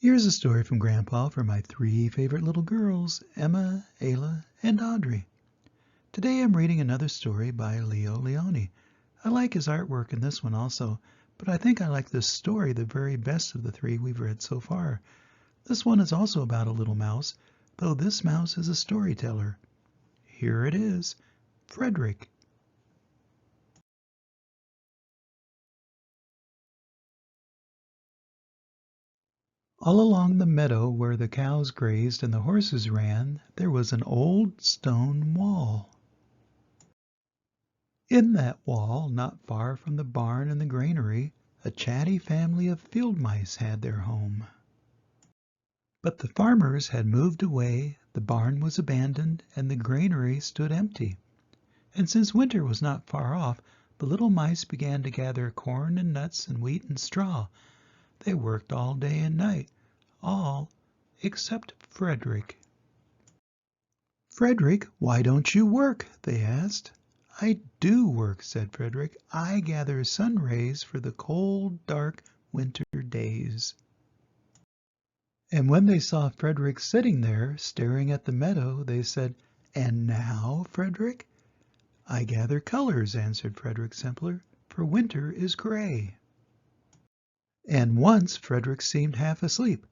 Here's a story from Grandpa for my three favorite little girls, Emma, Ayla, and Audrey. Today I'm reading another story by Leo Leone. I like his artwork in this one also, but I think I like this story the very best of the three we've read so far. This one is also about a little mouse, though this mouse is a storyteller. Here it is, Frederick. All along the meadow where the cows grazed and the horses ran, there was an old stone wall. In that wall, not far from the barn and the granary, a chatty family of field mice had their home. But the farmers had moved away, the barn was abandoned, and the granary stood empty. And since winter was not far off, the little mice began to gather corn and nuts and wheat and straw. They worked all day and night, all except Frederick. "Frederick, why don't you work?" they asked. "I do work," said Frederick. "I gather sun rays for the cold, dark winter days." And when they saw Frederick sitting there, staring at the meadow, they said, "And now, Frederick?" "I gather colors," answered Frederick simpler, "for winter is gray." And once Frederick seemed half asleep.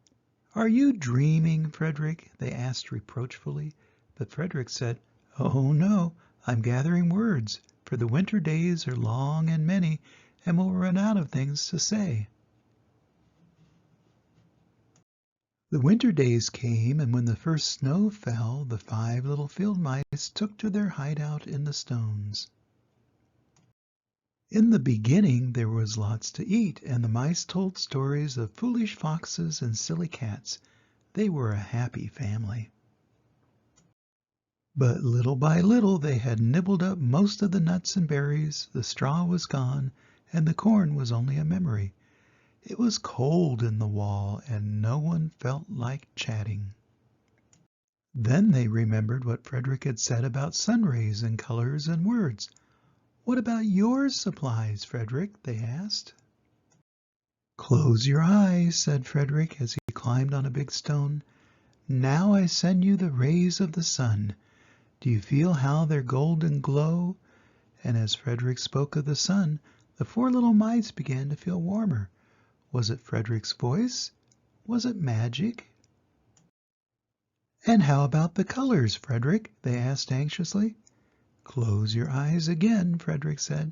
"Are you dreaming, Frederick?" they asked reproachfully. But Frederick said, "Oh no, I'm gathering words, for the winter days are long and many, and we'll run out of things to say." The winter days came, and when the first snow fell, the five little field mice took to their hideout in the stones. In the beginning there was lots to eat, and the mice told stories of foolish foxes and silly cats. They were a happy family. But little by little they had nibbled up most of the nuts and berries, the straw was gone, and the corn was only a memory. It was cold in the wall, and no one felt like chatting. Then they remembered what Frederick had said about sun rays and colors and words. "What about your supplies, Frederick?" they asked. "Close your eyes," said Frederick as he climbed on a big stone. "Now I send you the rays of the sun. Do you feel how their golden glow?" And as Frederick spoke of the sun, the four little mice began to feel warmer. Was it Frederick's voice? Was it magic? "And how about the colors, Frederick?" they asked anxiously. "Close your eyes again," Frederick said,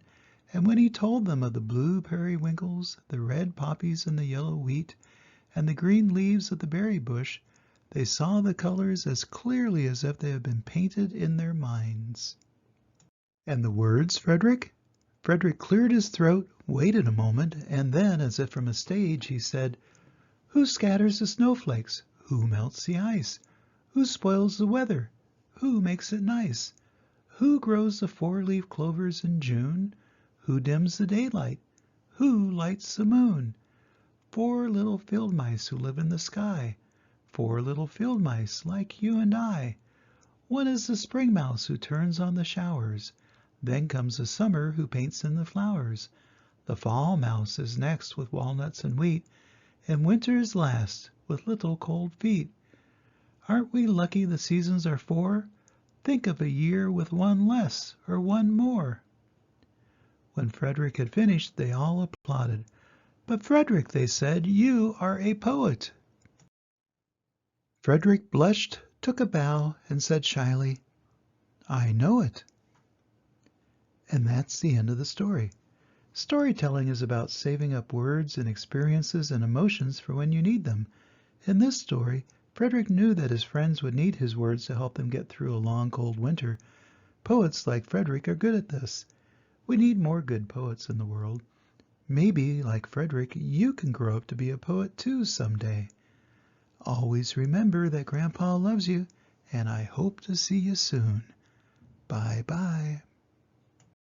and when he told them of the blue periwinkles, the red poppies and the yellow wheat, and the green leaves of the berry bush, they saw the colors as clearly as if they had been painted in their minds. "And the words, Frederick?" Frederick cleared his throat, waited a moment, and then, as if from a stage, he said, "Who scatters the snowflakes? Who melts the ice? Who spoils the weather? Who makes it nice? Who grows the four-leaf clovers in June? Who dims the daylight? Who lights the moon? Four little field mice who live in the sky. Four little field mice like you and I. One is the spring mouse who turns on the showers. Then comes the summer who paints in the flowers. The fall mouse is next with walnuts and wheat, and winter is last with little cold feet. Aren't we lucky the seasons are four? Think of a year with one less or one more." When Frederick had finished, they all applauded. "But Frederick," they said, "you are a poet." Frederick blushed, took a bow, and said shyly, "I know it." And that's the end of the story. Storytelling is about saving up words and experiences and emotions for when you need them. In this story, Frederick knew that his friends would need his words to help them get through a long, cold winter. Poets like Frederick are good at this. We need more good poets in the world. Maybe, like Frederick, you can grow up to be a poet too someday. Always remember that Grandpa loves you, and I hope to see you soon. Bye-bye.